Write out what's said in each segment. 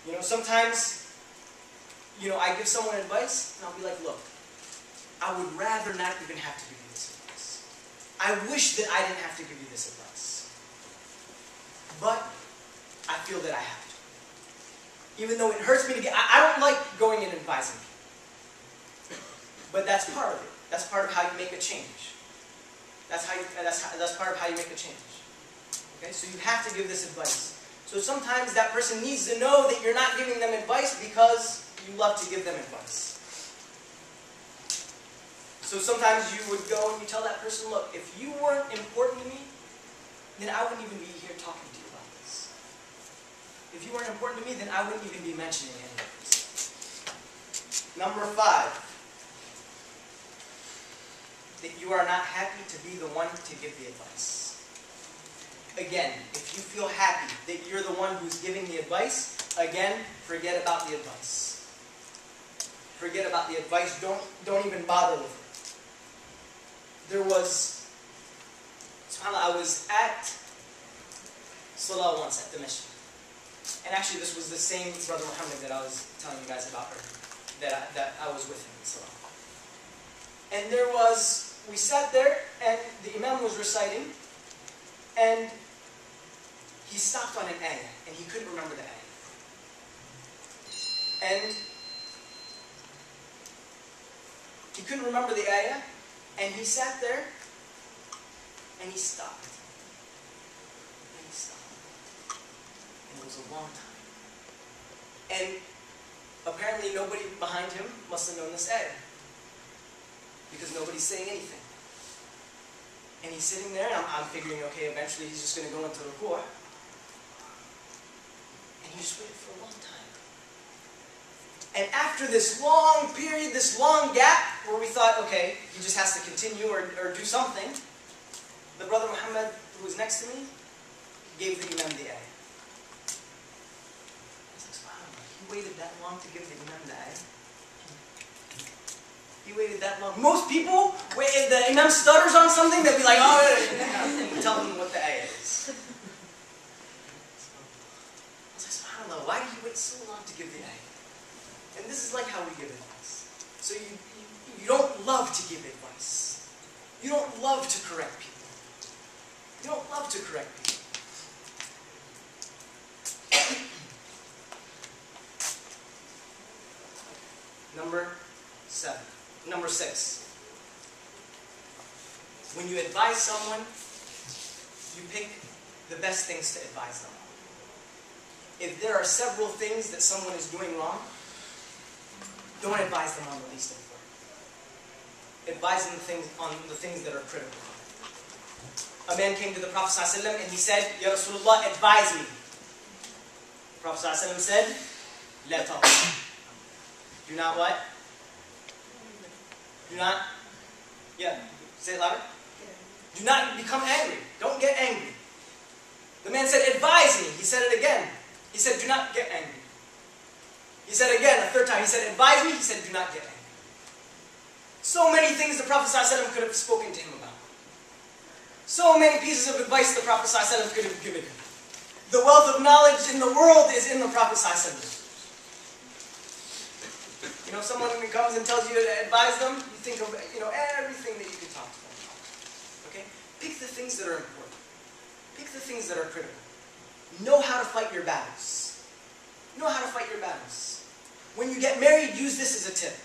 You know, sometimes, you know, I give someone advice, and I'll be like, look, I would rather not even have to give you this advice. I wish that I didn't have to give you this advice. But I feel that I have to. Even though it hurts me to get, I don't like going and advising people. But that's part of it. That's part of how you make a change. That's part of how you make a change. Okay, so you have to give this advice. So sometimes that person needs to know that you're not giving them advice because you love to give them advice. So sometimes you would go and you tell that person, look, if you weren't important to me, then I wouldn't even be here talking to you about this. If you weren't important to me, then I wouldn't even be mentioning any of this. Number 5. That you are not happy to be the one to give the advice. Again, if you feel happy that you're the one who's giving the advice, again, forget about the advice. Forget about the advice. Don't even bother with it. There was, subhanAllah, I was at Salah once at the mission. And actually this was the same brother Muhammad that I was telling you guys about earlier, that I was with him in Salah. And we sat there and the Imam was reciting and he stopped on an ayah and he couldn't remember the ayah. And he couldn't remember the ayah and he sat there and he stopped. And he stopped. And it was a long time. And apparently nobody behind him must have known this ayah. Because nobody's saying anything. And he's sitting there, and I'm figuring, okay, eventually he's just going to go into ruku'. And he just waited for a long time. And after this long period, this long gap, where we thought, okay, he just has to continue or do something, the brother Muhammad, who was next to me, gave the Imam the ayah. I was like, subhanAllah, he waited that long to give the Imam the ayah? He waited that long. Most people, if the Imam stutters on something, they'll be like, oh, and tell them what the ayah is. I was like, subhanAllah, why did you wait so long to give the ayah? And this is like how we give advice. So you don't love to give advice. You don't love to correct people. You don't love to correct people. Number 6. When you advise someone, you pick the best things to advise them on. If there are several things that someone is doing wrong, don't advise them on the least important. Advise them on the things that are critical. A man came to the Prophet ﷺ and he said, Ya Rasulullah, advise me. The Prophet ﷺ said, La taghdab. Do not what? Do not, say it louder. Do not become angry. Don't get angry. The man said, advise me. He said it again. He said, do not get angry. He said again, a third time. He said, advise me. He said, do not get angry. So many things the Prophet ﷺ could have spoken to him about. So many pieces of advice the Prophet ﷺ could have given him. The wealth of knowledge in the world is in the Prophet ﷺ. You know, if someone comes and tells you to advise them, you think of, everything that you could talk to them about. Okay? Pick the things that are important. Pick the things that are critical. Know how to fight your battles. Know how to fight your battles. When you get married, use this as a tip.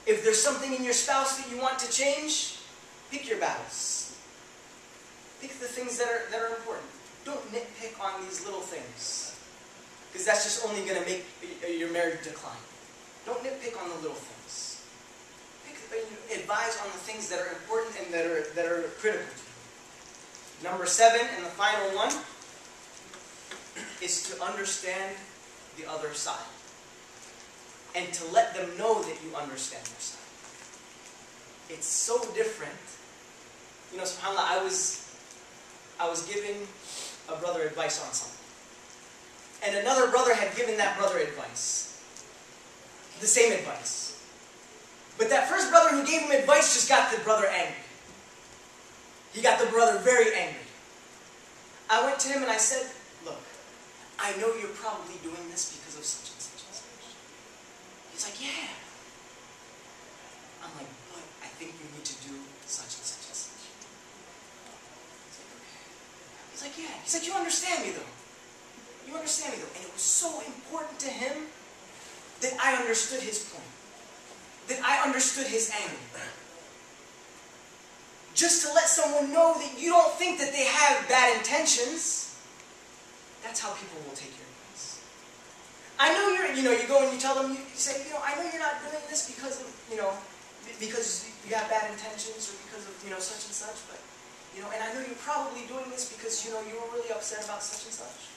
If there's something in your spouse that you want to change, pick your battles. Pick the things that are important. Don't nitpick on these little things. Because that's just only going to make your marriage decline. Don't nitpick on the little things. Advise on the things that are important and that are critical to you. Number 7, and the final one, is to understand the other side. And to let them know that you understand their side. It's so different. You know, subhanAllah, I was giving a brother advice on something. And another brother had given that brother advice. The same advice. But that first brother who gave him advice just got the brother angry. He got the brother very angry. I went to him and I said, look, I know you're probably doing this because of such and such and such. He's like, yeah. I'm like, but I think you need to do such and such and such. He's like, okay. He's like, yeah. He's like, you understand me though. You understand me though. And it was so important to him that I understood his point. That I understood his angle. Just to let someone know that you don't think that they have bad intentions. That's how people will take your advice. I know you go and you tell them, you say, I know you're not doing this because of, because you have bad intentions or because of, such and such, but, and I know you're probably doing this because, you were really upset about such and such.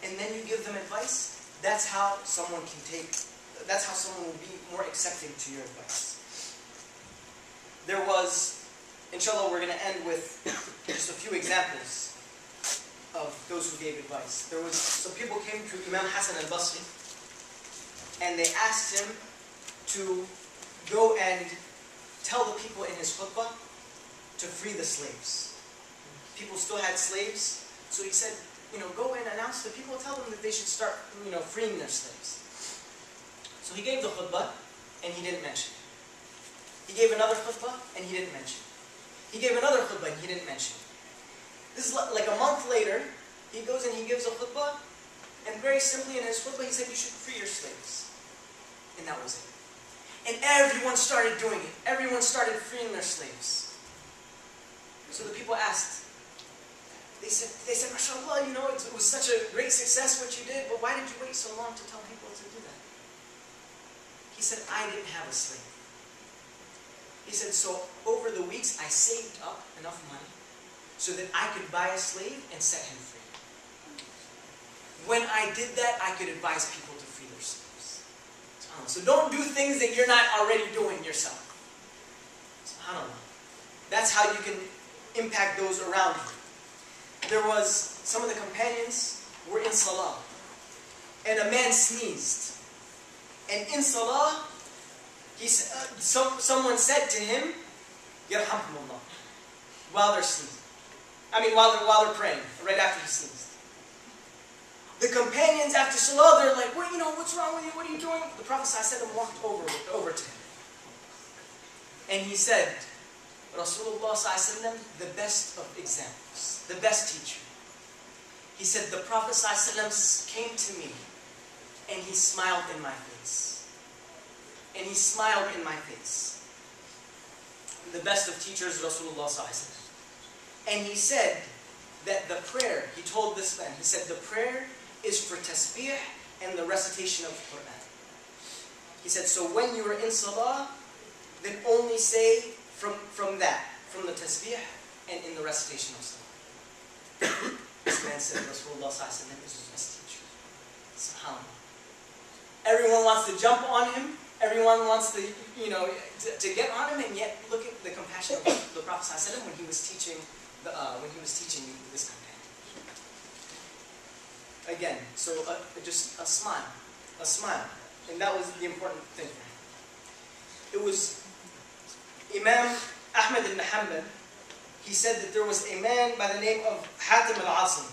And then you give them advice. That's how someone will be more accepting to your advice. There was, inshallah, we're going to end with just a few examples of those who gave advice. Some people came to Imam Hassan al-Basri and they asked him to go and tell the people in his khutbah to free the slaves. People still had slaves, so he said, go and announce to the people, tell them that they should start, freeing their slaves. So he gave the khutbah and he didn't mention it. He gave another khutbah and he didn't mention it. He gave another khutbah and he didn't mention it. This is like a month later, he goes and he gives a khutbah, and very simply in his khutbah he said, you should free your slaves. And that was it. And everyone started doing it. Everyone started freeing their slaves. So the people asked, they said, MashaAllah, it was such a great success what you did, but why did you wait so long to tell people to do that? He said, I didn't have a slave. He said, so over the weeks I saved up enough money so that I could buy a slave and set him free. When I did that, I could advise people to free their slaves. So don't do things that you're not already doing yourself. SubhanAllah. That's how you can impact those around you. There was, some of the companions were in salah, and a man sneezed. And in salah, someone said to him, Yarhamkumullah, while they're sneezing. While they're praying, right after he sneezed. The companions after salah, they're like, what's wrong with you? What are you doing? The Prophet ﷺ walked over to him. And he said, Rasulullah ﷺ, the best of examples, the best teacher. He said, the Prophet ﷺ came to me and he smiled in my face. And he smiled in my face. The best of teachers, Rasulullah ﷺ. And he said that the prayer, he told this man, he said the prayer is for tasbih and the recitation of the Quran. He said, so when you are in salah, then only say from the tasbih and in the recitation of salah. This man said, Rasulullah ﷺ is his best teacher. SubhanAllah. Everyone wants to jump on him. Everyone wants to, to get on him, and yet look at the compassion of the Prophet ﷺ when he was teaching this companion. Again, so just a smile, and that was the important thing for him. It was Imam Ahmad ibn Hanbal. He said that there was a man by the name of Hatim al-Asim,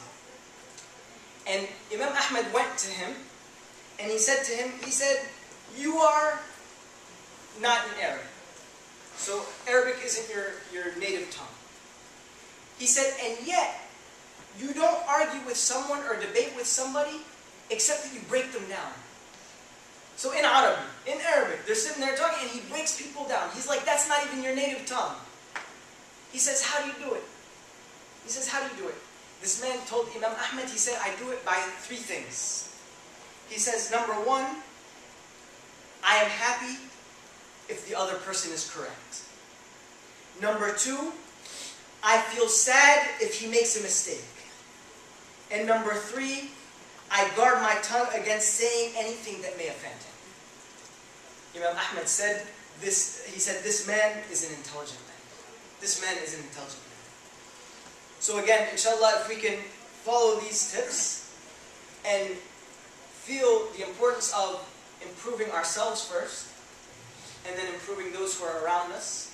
and Imam Ahmad went to him, and he said to him, you are not an Arab. So Arabic isn't your native tongue. He said, and yet, you don't argue with someone or debate with somebody except that you break them down. So in Arabic, they're sitting there talking and he breaks people down. He's like, that's not even your native tongue. He says, how do you do it? He says, how do you do it? This man told Imam Ahmad, he said, I do it by three things. He says, number one, I am happy if the other person is correct. Number two, I feel sad if he makes a mistake. And number three, I guard my tongue against saying anything that may offend him. Imam Ahmad said this, he said, this man is an intelligent man. This man is an intelligent man. So again, inshallah, if we can follow these tips and feel the importance of improving ourselves first, and then improving those who are around us,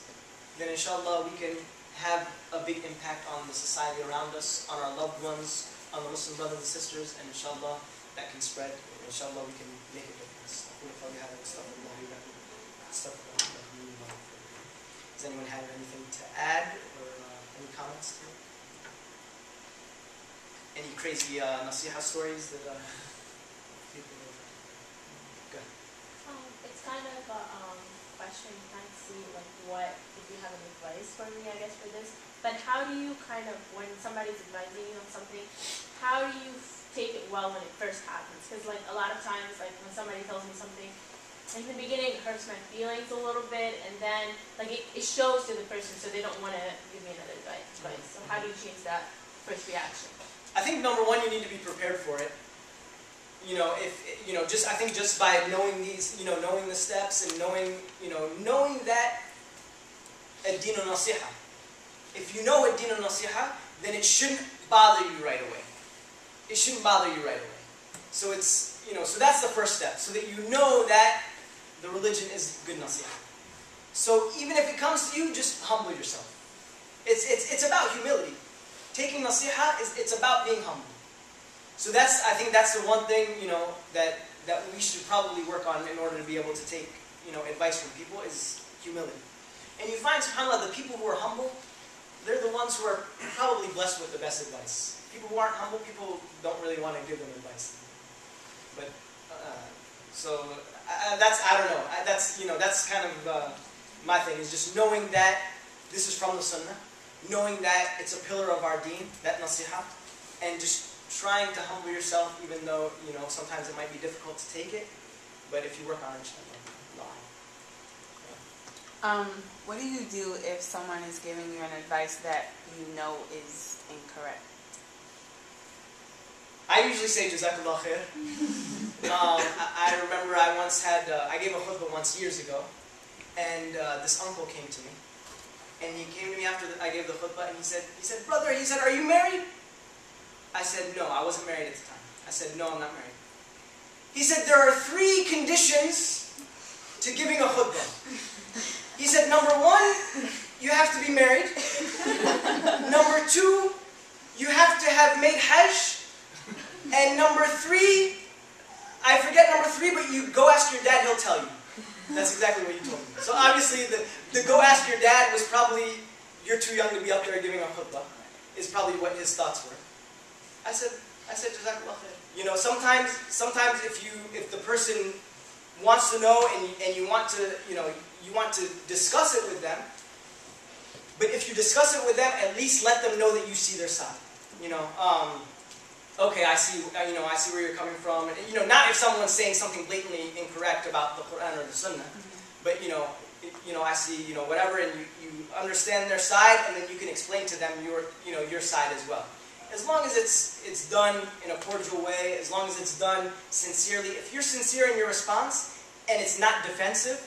then inshallah we can have a big impact on the society around us, on our loved ones, on the Muslim brothers and sisters, and inshallah that can spread. Inshallah we can make a difference. Does anyone have anything to add or any comments to it? Any crazy nasiha stories that people know? Go ahead. It's kind of a question, trying to see like what, if you have any advice for me, I guess, for this. But how do you kind of, when somebody's advising you on something, how do you take it well when it first happens? Because like a lot of times, like when somebody tells me something, in the beginning it hurts my feelings a little bit, and then like it shows to the person, so they don't want to give me another advice. So how do you change that first reaction? I think number one, you need to be prepared for it. I think just by knowing these, knowing the steps and knowing that ad-din nasiha. If you know ad-din nasiha, then it shouldn't bother you right away. It shouldn't bother you right away. So it's, so that's the first step, so that you know that the religion is good nasiha. So even if it comes to you, just humble yourself. It's about humility. Taking nasiha, it's about being humble. So I think that's the one thing, that we should probably work on in order to be able to take, advice from people is humility. And you find, subhanAllah, the people who are humble, they're the ones who are probably blessed with the best advice. People who aren't humble, people don't really want to give them advice. But, I don't know. That's kind of my thing, is just knowing that this is from the Sunnah, knowing that it's a pillar of our deen, that nasiha, and just trying to humble yourself, even though, sometimes it might be difficult to take it, but if you work on it, inshallah. What do you do if someone is giving you an advice that you know is incorrect? I usually say Jazakallah khair. I remember I once I gave a khutbah once years ago, and this uncle came to me. And he came to me after I gave the khutbah, and he said, brother, are you married? I said, no, I wasn't married at the time. I said, no, I'm not married. He said, there are 3 conditions to giving a khutbah. He said, number 1, you have to be married. Number 2, you have to have made hajj. And number 3, I forget number 3, but you go ask your dad, he'll tell you. That's exactly what you told me. So obviously, the go ask your dad was probably, you're too young to be up there giving a khutbah, is probably what his thoughts were. I said, Jazakallah khair. Sometimes if the person wants to know and you want to discuss it with them, but if you discuss it with them, at least let them know that you see their side. Okay, I see where you're coming from. And, not if someone's saying something blatantly incorrect about the Quran or the Sunnah, but I see whatever, and you understand their side, and then you can explain to them your side as well. As long as it's done in a cordial way, as long as it's done sincerely. If you're sincere in your response and it's not defensive,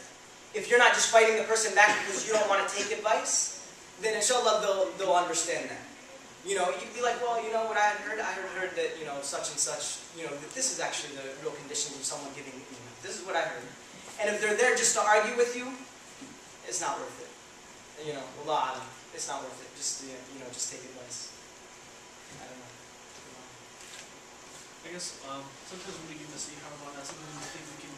if you're not just fighting the person back because you don't want to take advice, then inshallah they'll understand that. You'd be like, well, what I had heard? I heard that, such and such, that this is actually the real conditions of someone giving, this is what I heard. And if they're there just to argue with you, it's not worth it. Wallah alam, it's not worth it. Just take advice. I don't know. I guess sometimes when we give this ihab on that, sometimes we think we can,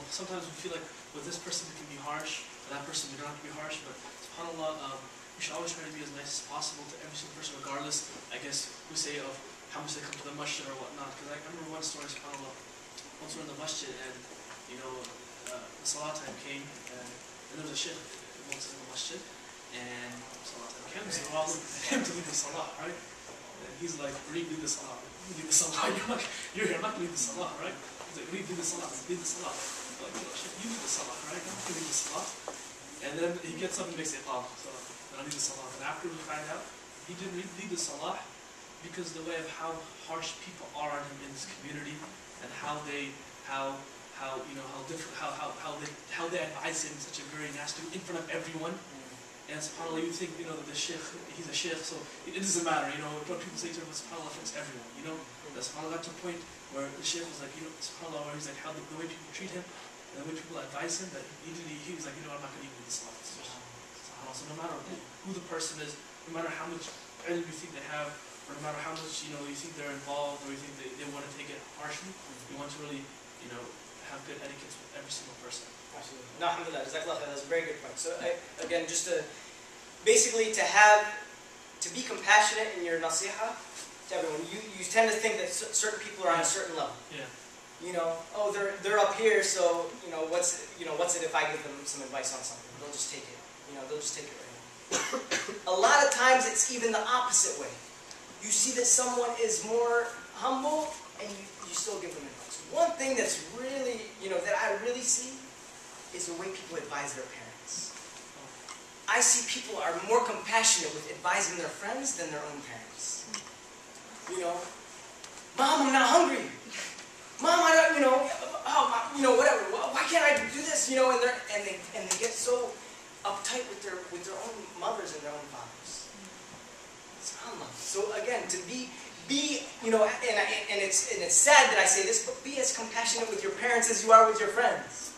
sometimes we feel like with this person we can be harsh, with that person we don't have to be harsh, but subhanAllah, we should always try to be as nice as possible to every single person, regardless, I guess, we say of how much they come to the masjid or whatnot. Because I remember one story, subhanAllah, once we were in the masjid and, the salah time came, and there was a shaykh once in the masjid, and salah time came, so we're all looking at him to lead the salah, right? And he's like, Reed, lead the salah. Lead the salah. You're here, I'm not going to lead the salah, right? He's like, Reed, lead the salah. Lead the salah. I'm like, you lead the salah, right? I'm not going to lead the salah. And then he gets up and makes a iqamah. So, I lead the salah. And after we find out, he didn't lead the salah because the way of how harsh people are on him in this community, and how they advise him in such a very nasty in front of everyone. And subhanAllah, you think that the sheikh, he's a sheikh, so it doesn't matter. What people say to him, subhanAllah affects everyone. That subhanAllah got to a point where the sheikh was like, subhanAllah, where he's like, how the way people treat him and the way people advise him, that he was like, I'm not going to even do the salah. So no matter who the person is, no matter how much ilm you think they have, or no matter how much, you think they're involved, or you think they want to take it harshly, you want to really, have good etiquette with every single person. Absolutely. No, alhamdulillah, jazakallah khair, that's a very good point. So again, just to be compassionate in your nasiha to everyone. You tend to think that certain people are on a certain level. Yeah. Oh, they're up here, so what's it if I give them some advice on something? They'll just take it. They'll just take it right now. A lot of times it's even the opposite way. You see that someone is more humble, and you still give them advice. One thing that's really, that I really see is the way people advise their parents. I see people are more compassionate with advising their friends than their own parents. Mom, I'm not hungry. Mom, I don't, whatever. Why can't I do this? And they get so uptight with their own mothers and their own fathers. SubhanAllah. So again, to be and it's sad that I say this, but be as compassionate with your parents as you are with your friends.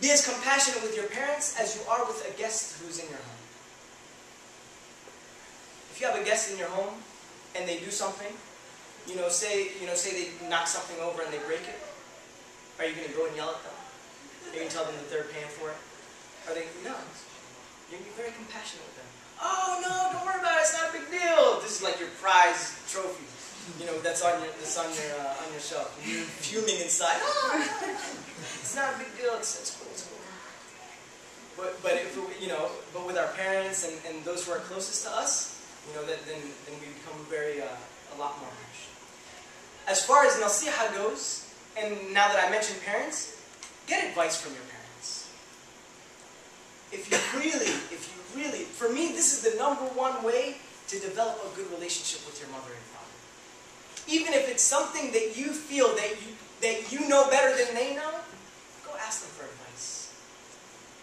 Be as compassionate with your parents as you are with a guest who's in your home. If you have a guest in your home and they do something, say they knock something over and they break it, are you going to go and yell at them? Are you going to tell them that they're paying for it? Are they? No. You're going to be very compassionate with them. Oh no, don't worry about it. It's not a big deal. This is like your prize trophy, that's on your shelf. And you're fuming inside. Oh, it's not a big deal. It's cool. It's cool. But with our parents and those who are closest to us, then we become a lot more harsh. As far as nasiha goes, and now that I mentioned parents, get advice from your parents. If you really, for me, this is the #1 way to develop a good relationship with your mother and father. Even if it's something that you feel that you know better than they know, go ask them for advice.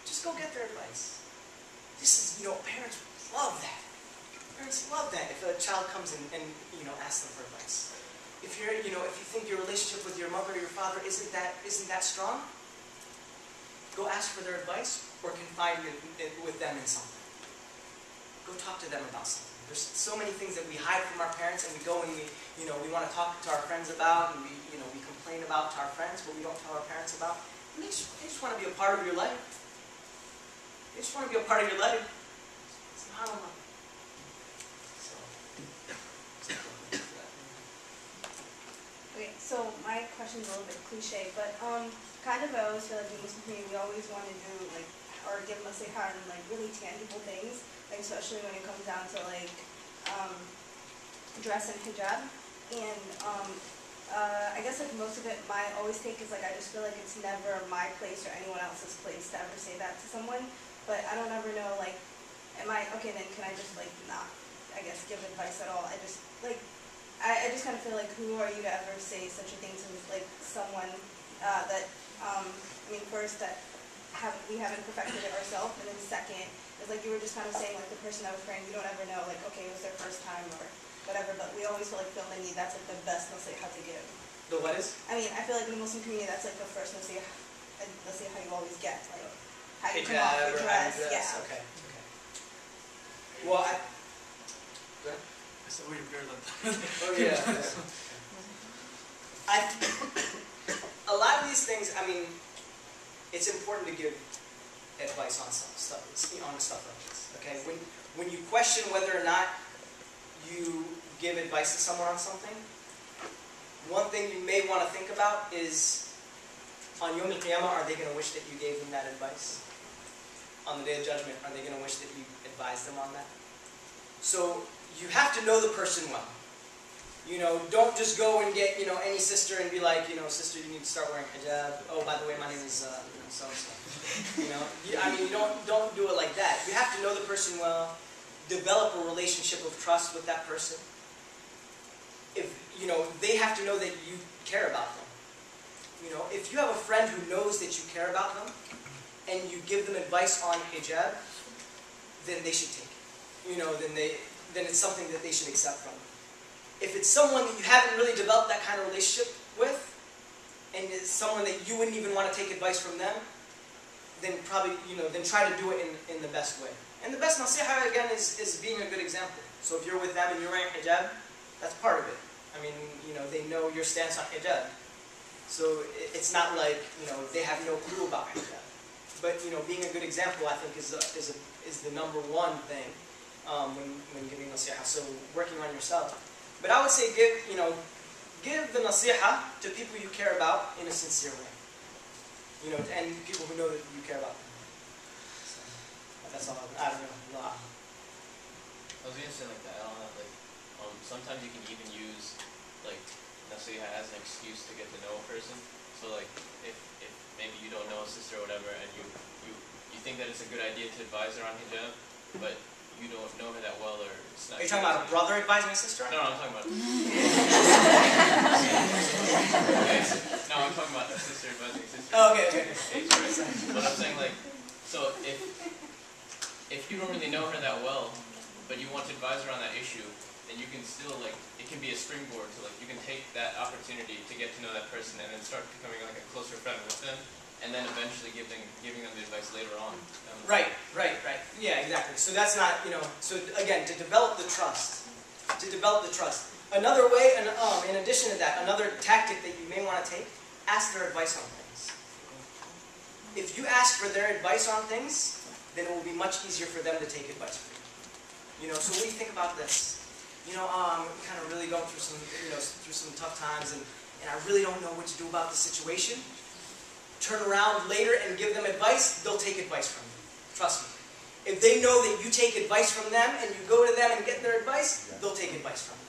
Just go get their advice. This is, parents love that. Parents love that if a child comes in and asks them for advice. If if you think your relationship with your mother or your father isn't that strong, go ask for their advice or confide with them in something. Go talk to them about something. There's so many things that we hide from our parents, and we go and we want to talk to our friends about, and we complain about to our friends, but we don't tell our parents about. And they just want to be a part of your life. They just want to be a part of your life. SubhanAllah. Okay, so my question's a little bit cliche, but kind of I always feel like in the Muslim community we always want to do or give nasiha and really tangible things, especially when it comes down to dress and hijab. And I guess most of it my always take is I just feel like it's never my place or anyone else's place to ever say that to someone. But I don't ever know am I okay? Then can I just not give advice at all? I just I just kind of feel who are you to ever say such a thing to someone that first that we haven't perfected it ourselves, and then second is you were just kind of saying the person that was praying, you don't ever know okay, it was their first time or whatever, but we always feel feel the need that's the best nasiha to give. The what is? I feel in the Muslim community that's the first nasiha you always get, how you come off your dress. Yeah. Okay. Well, I said, where your beard like that. Oh yeah. A lot of these things, it's important to give advice on stuff like this. Okay, when you question whether or not you give advice to someone on something, one thing you may want to think about is, on Yawm al-Qiyamah, are they going to wish that you gave them that advice? On the Day of Judgment, are they going to wish that you advised them on that? So you have to know the person well. Don't just go and get any sister and be like, sister, you need to start wearing hijab. Oh, by the way, my name is so and so. You don't do it like that. You have to know the person well, develop a relationship of trust with that person. If they have to know that you care about them. If you have a friend who knows that you care about them, and you give them advice on hijab, then they should take it. Then it's something that they should accept from you. If it's someone that you haven't really developed that kind of relationship with, and it's someone that you wouldn't even want to take advice from them, then probably, then try to do it in the best way. And the best nasiha, again, is being a good example. So if you're with them and you're wearing hijab, That's part of it. I mean, they know your stance on hijab. So it's not like, they have no clue about hijab. But, being a good example, I think, is the number one thing when giving nasiha. So working on yourself. But I would say give the nasiha to people you care about in a sincere way. And people who know that you care about them. So, that's all. I don't know. I was gonna say like that. I don't know. Like, sometimes you can even use like nasiha as an excuse to get to know a person. So like, if maybe you don't know a sister or whatever, and you think that it's a good idea to advise her on hijab, but you don't know her that well, or it's not. Are you talking about a brother advising a sister? No, I'm talking about. No, I'm talking about a sister advising a sister. Oh, okay. But I'm saying like, so if you don't really know her that well, but you want to advise her on that issue, then you can still like, it can be a springboard to like, you can take that opportunity to get to know that person and then start becoming like a closer friend with them, and then eventually giving them the advice later on. Right. Yeah, exactly. So that's not, so again, to develop the trust. Another way, in addition to that, another tactic that you may want to take, ask their advice on things. If you ask for their advice on things, then it will be much easier for them to take advice from you. So what do you think about this? I'm kind of really going through some tough times, and I really don't know what to do about the situation. Turn around later and give them advice, they'll take advice from you. Trust me. If they know that you take advice from them and you go to them and get their advice, they'll take advice from you.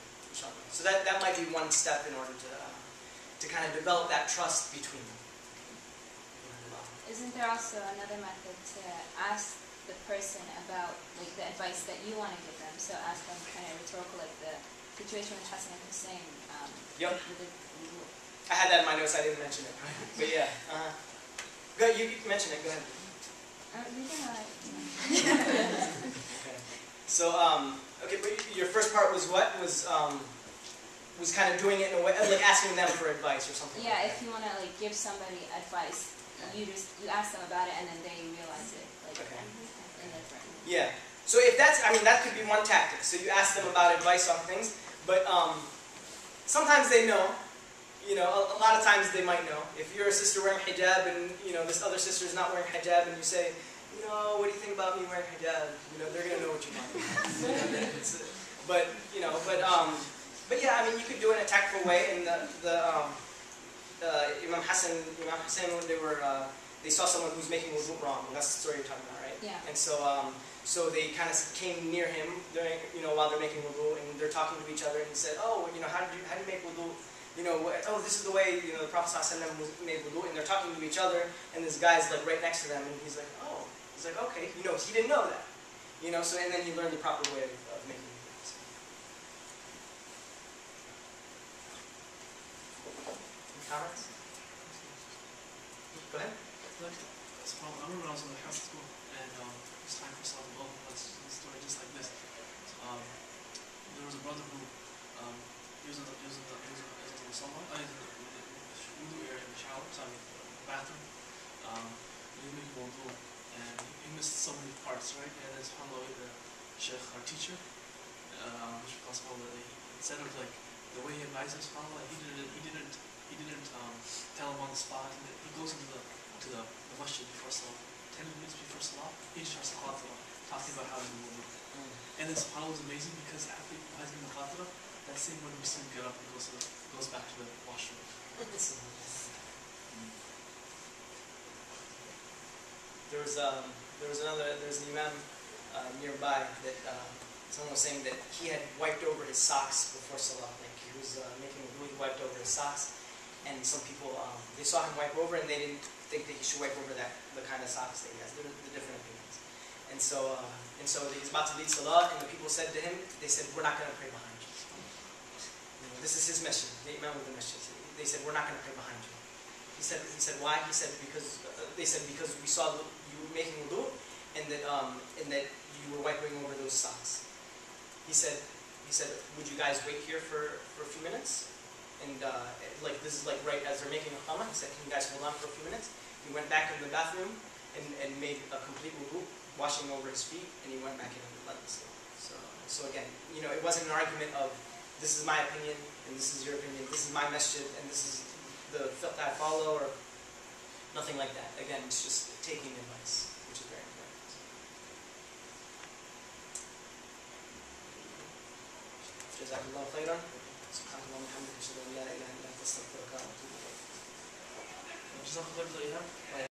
So that might be one step in order to kind of develop that trust between them. Isn't there also another method to ask the person about like the advice that you want to give them? So ask them kind of rhetorical, like the situation with Hassan and Hussein. Yep. I had that in my notes. I didn't mention it, but yeah. Go ahead, you mention it. Go ahead. Okay. So okay, but your first part was what? Was kind of doing it in a way, like asking them for advice or something. Yeah, like if you want to like give somebody advice, you ask them about it and then they realize it like in their brain. Yeah. So if that's, that could be one tactic. So you ask them about advice on things, but sometimes they know. A lot of times they might know. If you're a sister wearing hijab and this other sister is not wearing hijab, and you say, what do you think about me wearing hijab? They're gonna know what you want. But yeah, you could do it in a tactful way. And Imam Hassan, they saw someone who's making wudu wrong. That's the story you're talking about, right? Yeah. And so they kind of came near him during, while they're making wudu, and they're talking to each other, and he said, how do you make wudu? This is the way, the Prophet ﷺ made wudu, and they're talking to each other, and this guy's like right next to them, and he's like, okay, he didn't know that, so, and then he learned the proper way of making wudu. Any comments? Go ahead. I remember when I was in the health school, and it's time for Salah. Well, that's a story just like this. There was a brother who he was in the shower, sorry, bathroom. He was making wudu, and he missed so many parts, right? And then subhanAllah, the Sheikh, our teacher, which was possible that instead of like the way he advised us, subhanAllah, he didn't tell him on the spot. And he goes into the masjid before Salah, 10 minutes before Salah, he just starts talking about how to do wudu. And then subhanAllah was amazing because after he has been the that same one we see him get up and goes back to the washroom. There's an imam nearby that someone was saying that he had wiped over his socks before Salah. Like he was making wudu, he wiped over his socks, and some people they saw him wipe over and they didn't think that he should wipe over the kind of socks that he has. They're the different opinions. And so he's about to lead Salah, and the people said to him, they said, we're not going to pray behind you. This is his mission, the imam of the mission. They said, we're not going to pray behind you. He said, why? He said, because we saw you making wudu, and that you were wiping over those socks. He said, would you guys wait here for a few minutes? And this is like right as they're making a qamah. He said, can you guys hold on for a few minutes? He went back in the bathroom and made a complete wudu, washing over his feet, and he went back in and let them sleep. So again, it wasn't an argument of, this is my opinion, and this is your opinion, this is my masjid, and this is the fiqh I follow, or nothing like that. Again, it's just taking advice, which is very important. Jazakallahu khairan. Subhanallah, alhamdulillah, la ilaha illa anta astaghfiruka wa atubu ilayk. جزاك الله خير يا إيهاب.